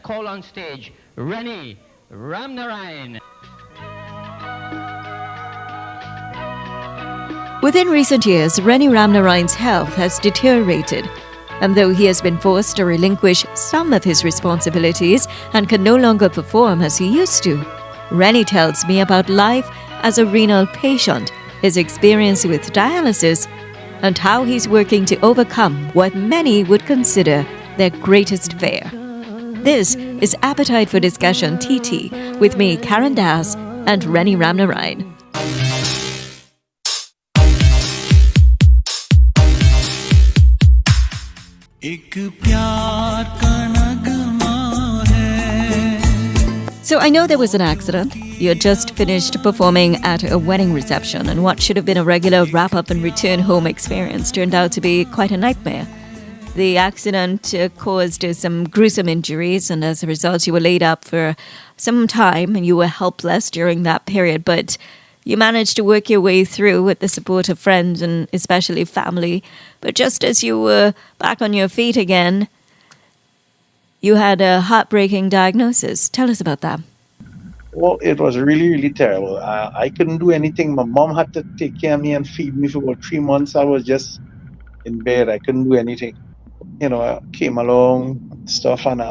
call on stage Rennie Ramnarine. Within recent years, Rennie Ramnarine's health has deteriorated, and though he has been forced to relinquish some of his responsibilities and can no longer perform as he used to, Rennie tells me about life as a renal patient, his experience with dialysis, and how he's working to overcome what many would consider their greatest fear. This is Appetite for Discussion TT with me, Karen Das, and Rennie Ramnarine. So I know there was an accident. You had just finished performing at a wedding reception, and what should have been a regular wrap-up and return home experience turned out to be quite a nightmare. The accident caused some gruesome injuries, and as a result you were laid up for some time and you were helpless during that period, but you managed to work your way through with the support of friends and especially family. But just as you were back on your feet again, you had a heartbreaking diagnosis. Tell us about that. Well, it was really, really terrible. I couldn't do anything. My mom had to take care of me and feed me for about 3 months. I was just in bed. I couldn't do anything. I came along stuff, and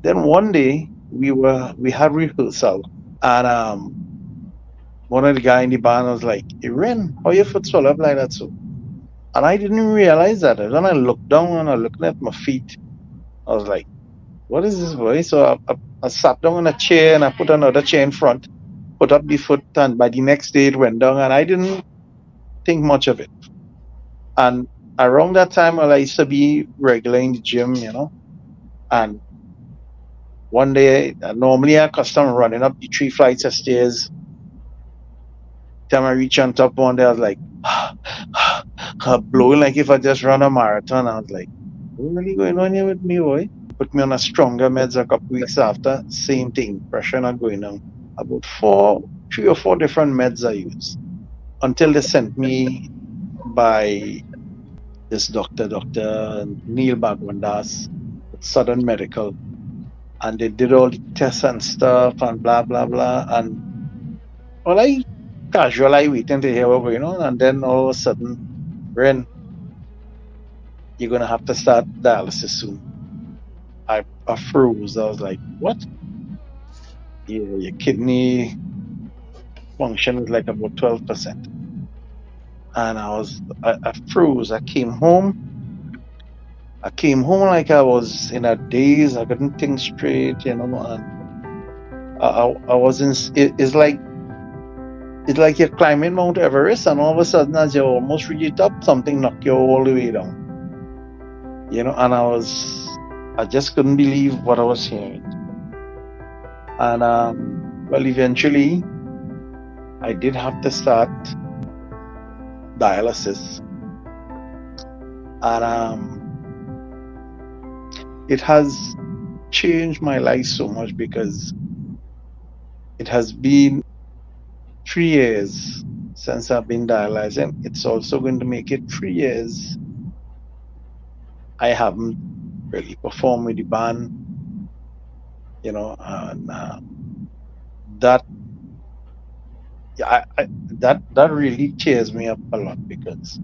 then one day we had rehearsal, and one of the guy in the band was like, "Hey, Ren, how your foot swell up like that so?" And I didn't realize that. Then I looked down and I looked at my feet. I was like, "What is this, boy?" So I sat down on a chair and I put another chair in front, put up the foot, and by the next day it went down, and I didn't think much of it. And around that time, I used to be regular in the gym, and one day, normally I custom running up the 3 flights of stairs. Time I reach on top one day, I was like, blowing like if I just run a marathon. I was like, what's really going on here with me, boy? Put me on a stronger meds a couple weeks after, same thing, pressure not going down. About 3 or 4 different meds I used until they sent me by this Dr. Neil Bagwandas, Southern Medical, and they did all the tests and stuff and blah blah blah, and well, I casually waiting to hear what going on, and then all of a sudden, Ren, you're gonna have to start dialysis soon. I froze. I was like, what? Yeah, your kidney function is like about 12%. And I froze. I came home like I was in a daze. I couldn't think straight, and I was in. It's like you're climbing Mount Everest, and all of a sudden, as you almost reach it up, something knocked you all the way down. And I just couldn't believe what I was hearing. And well, eventually, I did have to start dialysis, and it has changed my life so much because it has been 3 years since I've been dialyzing. It's also going to make it 3 years I haven't really performed with the band, and that really tears me up a lot, because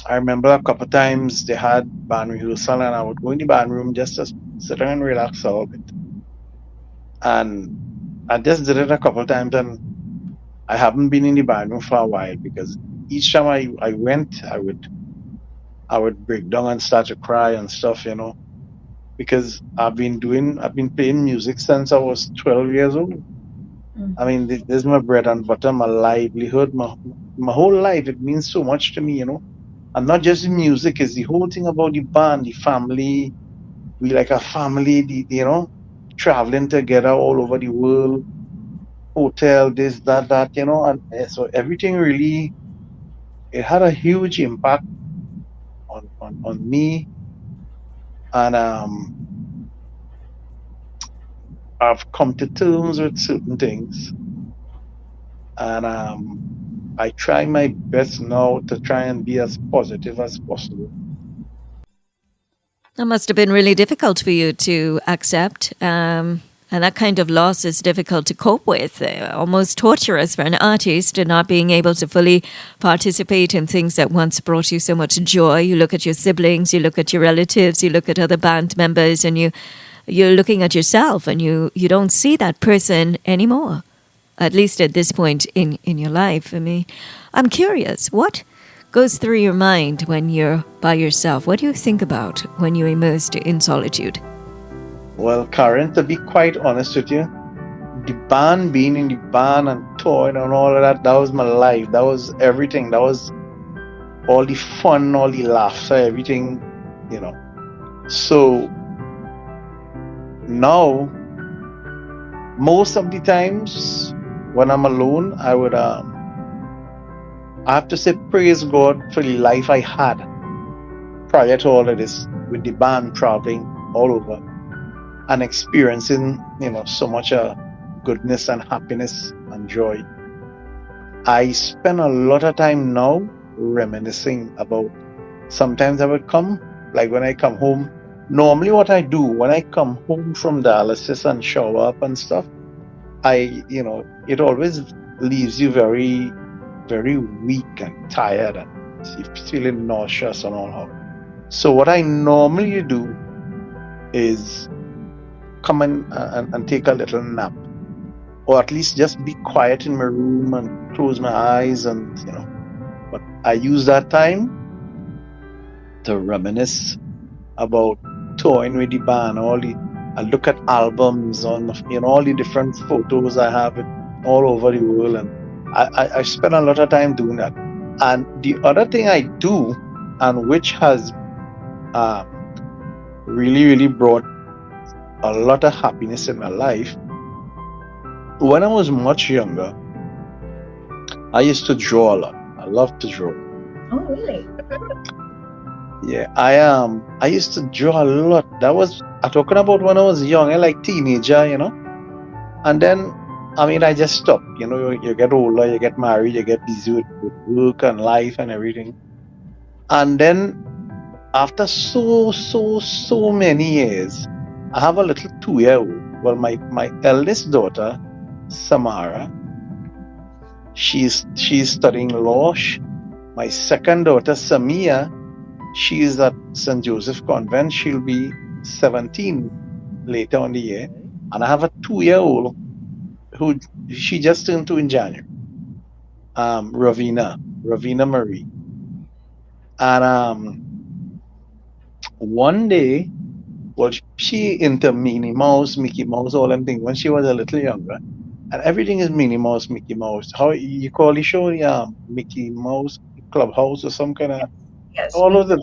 I remember a couple of times they had band rehearsal and I would go in the band room just to sit down and relax a little bit. And I just did it a couple of times, and I haven't been in the band room for a while, because each time I went, I would break down and start to cry and stuff, because I've been playing music since I was 12 years old. I mean, this is my bread and butter, my livelihood, my whole life. It means so much to me, and not just the music, it's the whole thing about the band, the family. We like a family, traveling together all over the world, hotel, this, that, and so everything really, it had a huge impact on me. And I've come to terms with certain things, and I try my best now to try and be as positive as possible. That must have been really difficult for you to accept. And that kind of loss is difficult to cope with, almost torturous for an artist, and not being able to fully participate in things that once brought you so much joy. You look at your siblings, you look at your relatives, you look at other band members, and you're looking at yourself, and you don't see that person anymore, at least at this point in your life. I mean, I'm curious, what goes through your mind when you're by yourself? What do you think about when you're immersed in solitude? Well, Karen, to be quite honest with you, the band, being in the band and touring and all of that was my life. That was everything. That was all the fun, all the laughter, everything, you know. So now, most of the times when I'm alone, I have to say praise God for the life I had prior to all of this, with the band traveling all over and experiencing, so much goodness and happiness and joy. I spend a lot of time now reminiscing about, sometimes I would come, like when I come home, normally what I do when I come home from dialysis and shower up and stuff, it always leaves you very, very weak and tired and you're feeling nauseous and all that. So what I normally do is come in and take a little nap, or at least just be quiet in my room and close my eyes, and but I use that time to reminisce about touring with the band. I look at albums on all the different photos I have all over the world, and I spend a lot of time doing that. And the other thing I do, and which has really, really brought a lot of happiness in my life. When I was much younger, I used to draw a lot. I love to draw. Oh, really? Yeah, I used to draw a lot. That was, I'm talking about when I was young, like teenager, And then, I just stopped. You get older, you get married, you get busy with work and life and everything. And then, after so many years, I have a little 2-year-old. Well, my eldest daughter, Samara, she's studying law. My second daughter, Samia, she's at St. Joseph Convent. She'll be 17 later on the year. And I have a 2-year-old who she just turned 2 in January. Ravina Marie. And one day, well, she into Minnie Mouse, Mickey Mouse, all them things when she was a little younger. And everything is Minnie Mouse, Mickey Mouse. How you call the show? Yeah, Mickey Mouse Clubhouse or some kind of. Yes. All of that,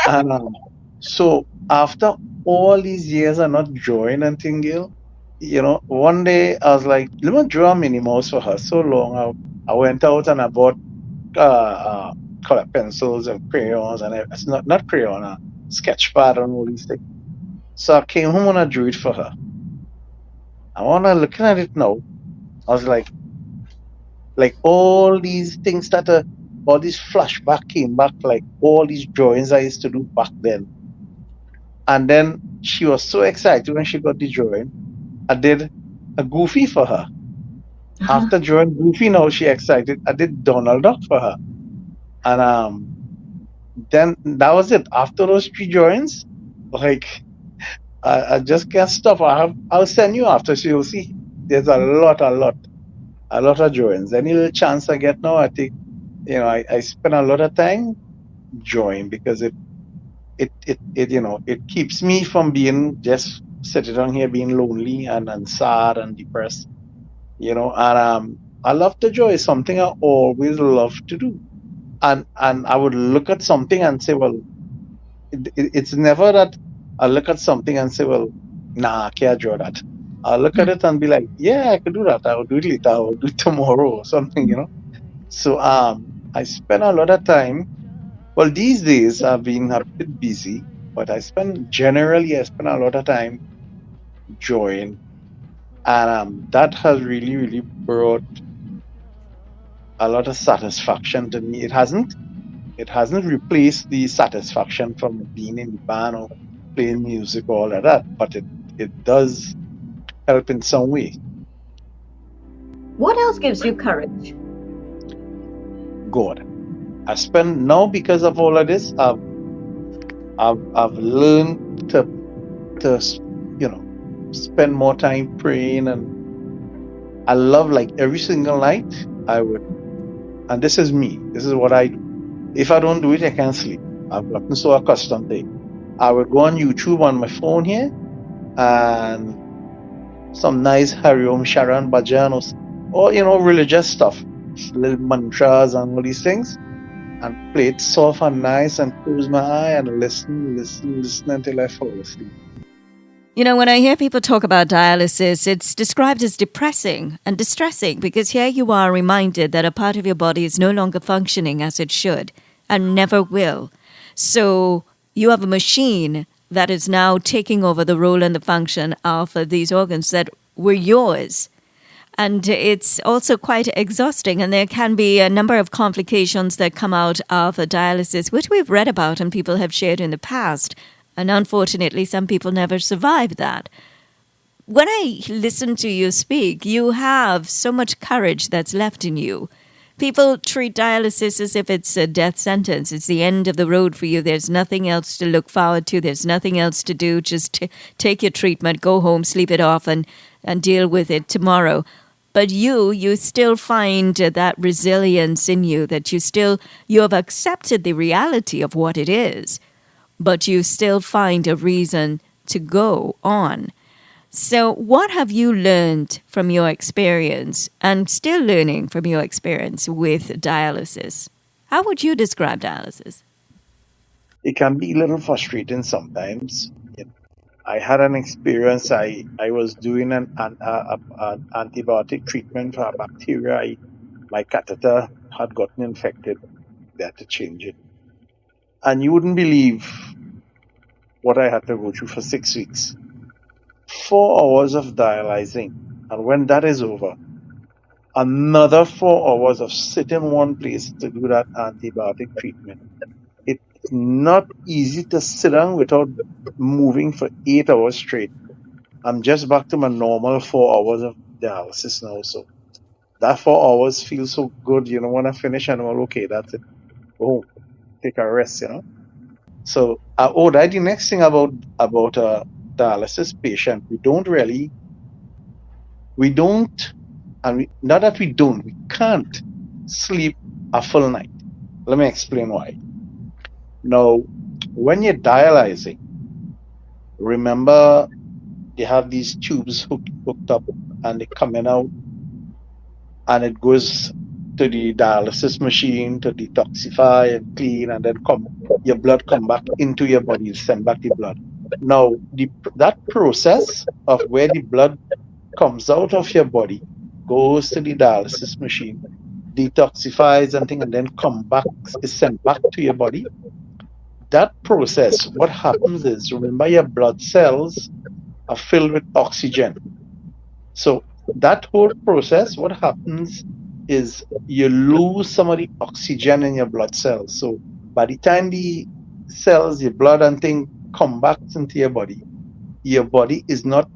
And so after all these years of not drawing and thing, Gil, one day I was like, let me draw a Minnie Mouse for her. So long, I went out and I bought color pencils and crayons, and it's not crayon, sketch pad and all these things. So I came home and I drew it for her. And when I'm looking at it now, I was like all these things all these flashback came back, like all these drawings I used to do back then. And then she was so excited when she got the drawing. I did a Goofy for her. After drawing Goofy, now she excited. I did Donald Duck for her. And then that was it. After those 3 drawings, like I just can't stop. I'll send you after, so you'll see. There's a lot of drawings. Any little chance I get now, I take. I spend a lot of time drawing because it keeps me from being just sitting down here being lonely and sad and depressed. And I love to draw. It's something I always love to do. And I would look at something and say, well, it's never that I look at something and say, well, nah, I can't draw that. I'll look at it and be like, yeah, I could do that. I'll do it later. I'll do it tomorrow or something, So I spend a lot of time. Well, these days I've been a bit busy, but I spend a lot of time drawing. And that has really, really brought a lot of satisfaction to me. It hasn't It hasn't replaced the satisfaction from being in the band or playing music or all of that, but it does help in some way. What else gives you courage? God, I spend now because of all of this. I've learned to spend more time praying, and I love, like, every single night I would, and this is me. This is what I do. If I don't do it, I can't sleep. I've gotten so accustomed to it. I would go on YouTube on my phone here, and some nice Hariom Sharan Bhajan or religious stuff, little mantras and all these things, and play it soft and nice and close my eye and listen until I fall asleep. When I hear people talk about dialysis, it's described as depressing and distressing because here you are reminded that a part of your body is no longer functioning as it should and never will. So you have a machine that is now taking over the role and the function of these organs that were yours. And it's also quite exhausting, and there can be a number of complications that come out of a dialysis, which we've read about and people have shared in the past. And unfortunately, some people never survive that. When I listen to you speak, you have so much courage that's left in you. People treat dialysis as if it's a death sentence. It's the end of the road for you. There's nothing else to look forward to. There's nothing else to do. Just take your treatment, go home, sleep it off, and deal with it tomorrow. But you still find that resilience in you, that you have accepted the reality of what it is, but you still find a reason to go on. So what have you learned from your experience and still learning from your experience with dialysis? How would you describe dialysis? It can be a little frustrating sometimes. I had an experience. I was doing an antibiotic treatment for a bacteria. My catheter had gotten infected. They had to change it. And you wouldn't believe what I had to go through for 6 weeks. 4 hours of dialyzing. And when that is over, another 4 hours of sitting in one place to do that antibiotic treatment. It's not easy to sit down without moving for 8 hours straight. I'm just back to my normal 4 hours of dialysis now. So that 4 hours feels so good. When I finish, I'm all okay. That's it. Go home. Take a rest, So, the next thing about a dialysis patient, we can't sleep a full night. Let me explain why. Now, when you're dialyzing, remember they have these tubes hooked up, and they're coming out, and it goes to the dialysis machine to detoxify and clean, and then your blood come back into your body, send back the blood. Now, that process of where the blood comes out of your body, goes to the dialysis machine, detoxifies and then is sent back to your body. That process, what happens is, remember, your blood cells are filled with oxygen. So that whole process, what happens is you lose some of the oxygen in your blood cells. So by the time the cells, your blood and thing come back into your body is not,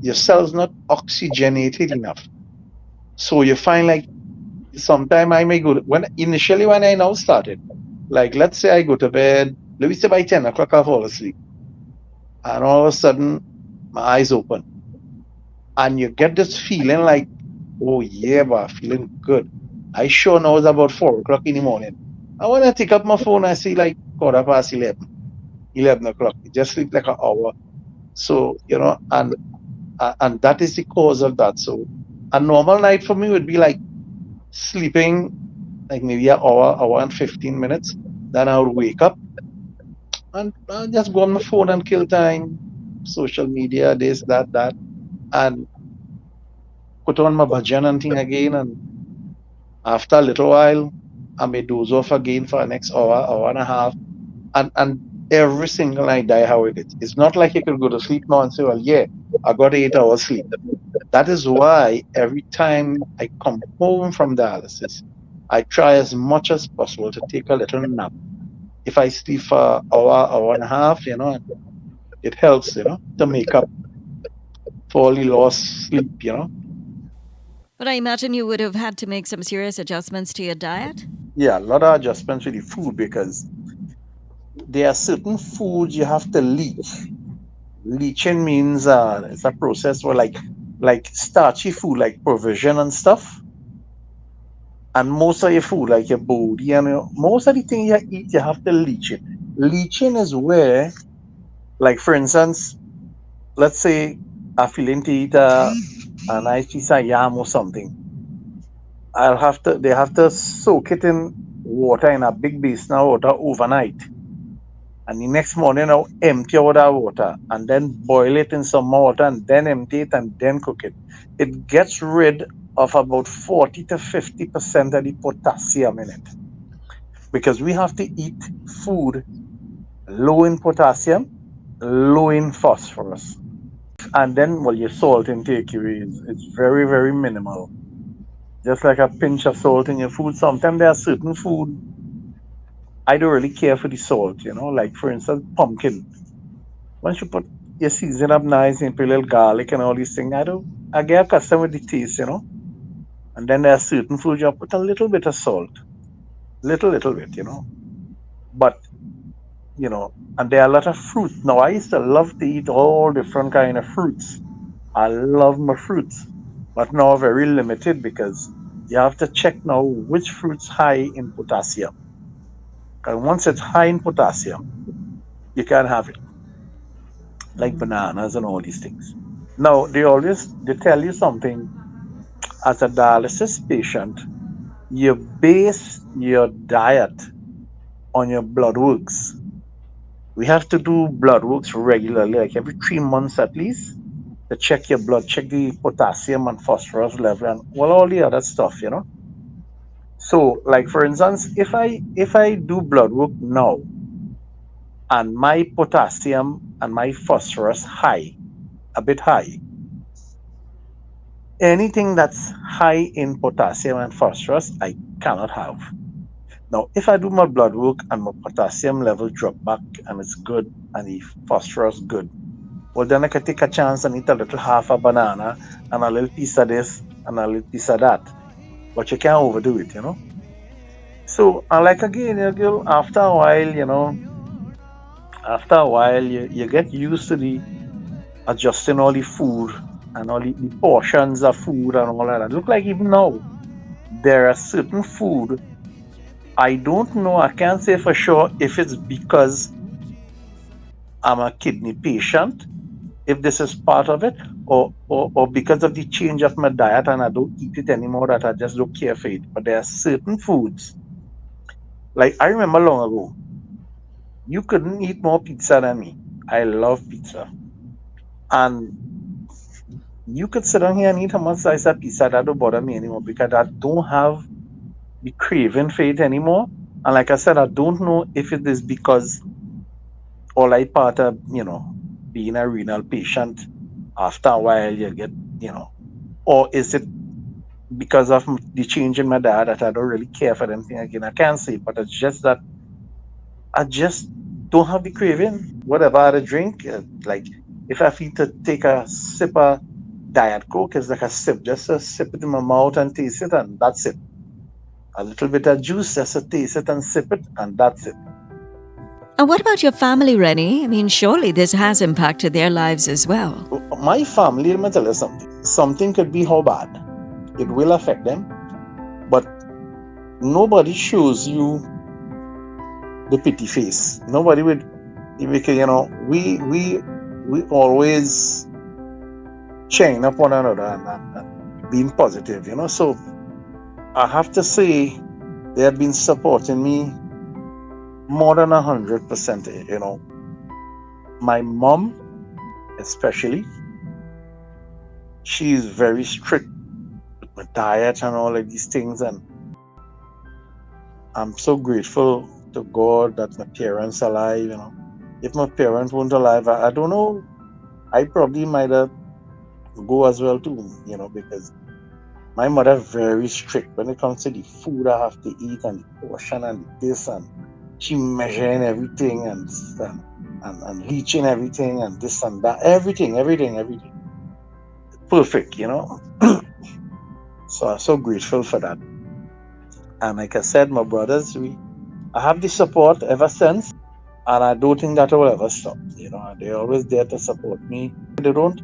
your cells not oxygenated enough. So you find, like, sometime I may go, when I now started, like, let's say I go to bed, let me say by 10 o'clock I fall asleep. And all of a sudden, my eyes open. And you get this feeling like, oh yeah, but feeling good. I sure know it's about 4 o'clock in the morning. And when I take up my phone, I see like 11 o'clock. You just sleep like an hour. So, and that is the cause of that. So a normal night for me would be like sleeping like maybe an hour and 15 minutes. Then I would wake up and just go on my phone and kill time, social media, this, that, and put on my bhajan and thing again. And after a little while, I may doze off again for the next hour and a half. And every single night, die how it is. It's not like you could go to sleep now and say, well, yeah, I got 8 hours sleep. That is why every time I come home from dialysis, I try as much as possible to take a little nap. If I sleep for an hour, hour and a half, it helps, to make up for all the lost sleep, But I imagine you would have had to make some serious adjustments to your diet. Yeah, a lot of adjustments with the food because there are certain foods you have to leach. Leaching means it's a process where like starchy food like provision and stuff, and most of your food like your body and most of the things you eat you have to leach it. Leaching is where, like for instance, let's say I'm feeling to eat a nice piece of yam or something. They have to soak it in water in a big basin of water overnight. And the next morning I'll empty out that water and then boil it in some more water and then empty it and then cook it. It gets rid of about 40 to 50% of the potassium in it. Because we have to eat food low in potassium, low in phosphorus. And then well your salt intake is very, very minimal. Just like a pinch of salt in your food. Sometimes there are certain food I don't really care for the salt, like for instance pumpkin. Once you put your season up nice and put a little garlic and all these things, I get accustomed with the taste. And then there are certain foods you put a little bit of salt. Little bit. But and there are a lot of fruits. Now I used to love to eat all different kind of fruits. I love my fruits. But now very limited because you have to check now which fruits high in potassium. Because once it's high in potassium, you can't have it. Like bananas and all these things. Now they tell you something as a dialysis patient, you base your diet on your blood works. We have to do blood works regularly, like every 3 months at least, to check your blood, check the potassium and phosphorus level and all the other stuff. So, like for instance, if I do blood work now and my potassium and my phosphorus high, a bit high, anything that's high in potassium and phosphorus, I cannot have. Now, if I do my blood work and my potassium level drop back and it's good and the phosphorus good, well, then I can take a chance and eat a little half a banana and a little piece of this and a little piece of that. But you can't overdo it. So, like again, girl, after a while, you get used to the adjusting all the food and all the portions of food and all that. Look like even now, there are certain food I don't know. I can't say for sure if it's because I'm a kidney patient, if this is part of it, or because of the change of my diet and I don't eat it anymore, that I just don't care for it. But there are certain foods, like I remember long ago, you couldn't eat more pizza than me. I love pizza. And you could sit down here and eat how much slice of pizza, that don't bother me anymore because I don't have the craving for it anymore. And like I said, I don't know if it is because or like part of being a renal patient, after a while you get or is it because of the change in my diet that I don't really care for anything again? I can't say, but it's just that I just don't have the craving. Whatever I drink, like if I feel to take a sip of diet coke, it's like a sip, just a sip it in my mouth and taste it, and that's it. A little bit of juice, just to taste it and sip it, and that's it. And what about your family, Rennie? I mean, surely this has impacted their lives as well. My family, let me tell you something. Something could be how bad. It will affect them, but nobody shows you the pity face. Nobody would, because we always chain up one another and being positive. So I have to say they have been supporting me more than 100%. My mom, especially, she's very strict with my diet and all of these things, and I'm so grateful to God that my parents are alive. If my parents weren't alive, I don't know, I probably might have go as well too. Because My mother very strict when it comes to the food I have to eat and the portion and this, and she measuring everything and reaching everything and this and that, everything perfect, So I'm so grateful for that. And like I said, my brothers, I have the support ever since, and I don't think that will ever stop. They're always there to support me. They don't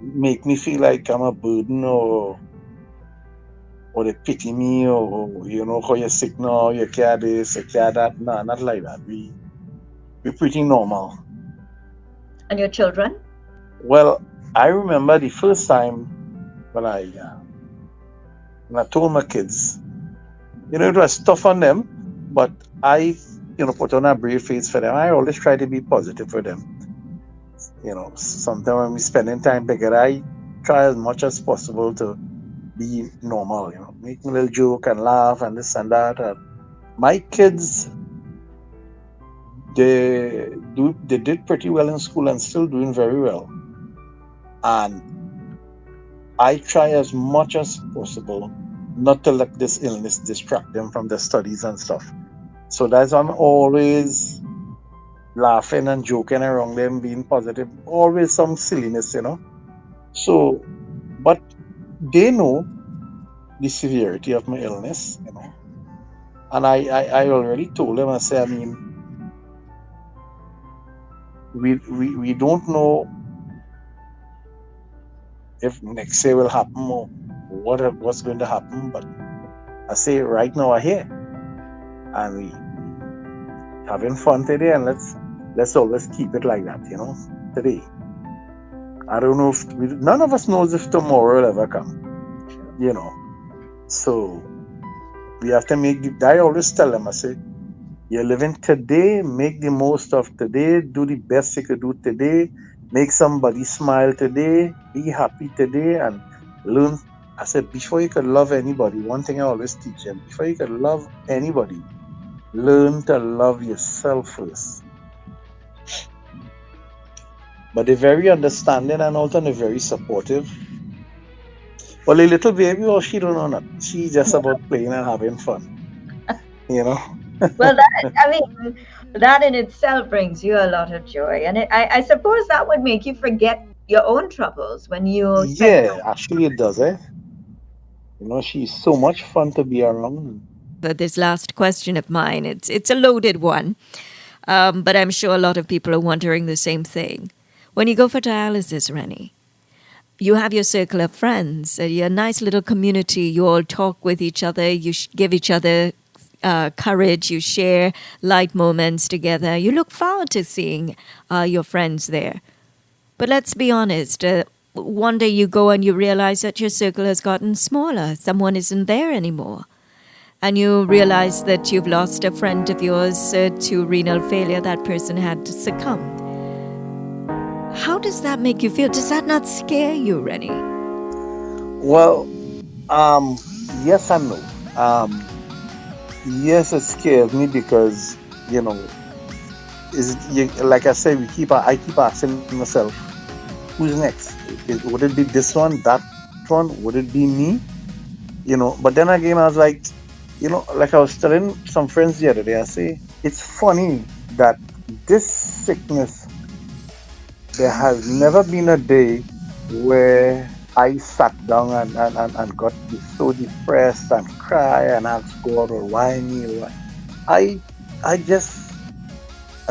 make me feel like I'm a burden, or they pity me, or how you're sick now, you care this, you care that. No, not like that. We're pretty normal. And your children? Well, I remember the first time when I told my kids, it was tough on them, but I, put on a brave face for them. I always try to be positive for them. Sometimes when we spending time together, I try as much as possible to be normal, make a little joke and laugh and this and that. And my kids, they did pretty well in school and still doing very well. And I try as much as possible not to let this illness distract them from their studies and stuff. So that's why I'm always laughing and joking around them, being positive, always some silliness, So, but they know the severity of my illness, and I already told them, I said, we don't know if next year will happen or what's going to happen, but I say right now we're here and we having fun today, and let's always keep it like that, today. I don't know if none of us knows if tomorrow will ever come, so we have to I always tell them, I say, you're living today, make the most of today, do the best you could do today, make somebody smile today, be happy today, and learn. I said, before you could love anybody, one thing I always teach them, before you could love anybody, learn to love yourself first. But they're very understanding and also they're very supportive. Well, a little baby, well, she don't know nothing. She's just about playing and having fun, Well, that in itself brings you a lot of joy. And I suppose that would make you forget your own troubles when you spend. Yeah, actually it does, eh? She's so much fun to be around. But this last question of mine, it's a loaded one, but I'm sure a lot of people are wondering the same thing. When you go for dialysis, Rennie, you have your circle of friends, your nice little community. You all talk with each other. You give each other courage. You share light moments together. You look forward to seeing your friends there. But let's be honest. One day you go and you realize that your circle has gotten smaller. Someone isn't there anymore. And you realize that you've lost a friend of yours to renal failure. That person had succumbed. How does that make you feel? Does that not scare you, Rennie? Well, yes and no. Yes, it scares me because, like I said, I keep asking myself, who's next? Would it be this one, that one? Would it be me? But then again, I was like, like I was telling some friends the other day, I say, it's funny that this sickness, there has never been a day where I sat down and got so depressed and cry and ask God, or why me? I just,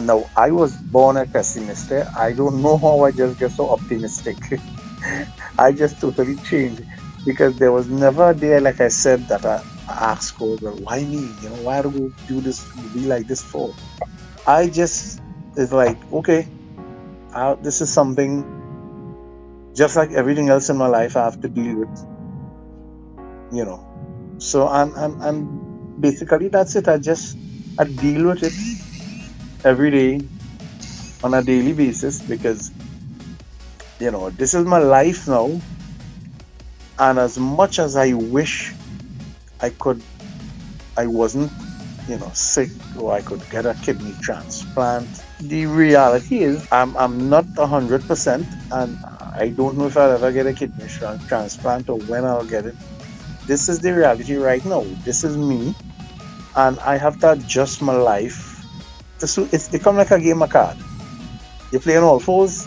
now I was born a pessimist. I don't know how I just get so optimistic. I just totally changed because there was never a day, like I said, that I asked God, well, why me? Why do we do this, be like this for? I just, it's like, okay, this is something just like everything else in my life I have to deal with, So and basically that's it. I deal with it every day on a daily basis because this is my life now, and as much as I wish I wasn't sick, or I could get a kidney transplant, the reality is I'm not 100%, and I don't know if I'll ever get a kidney transplant or when I'll get it. This is the reality right now. This is me, and I have to adjust my life. It's become like a game of cards. You play on all fours,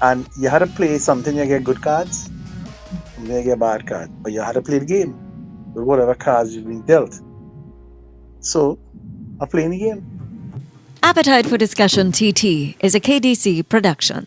and you had to play something you get good cards, something you get bad cards. But you had to play the game with whatever cards you've been dealt. So I'm playing the game. Appetite for Discussion TT is a KDC production.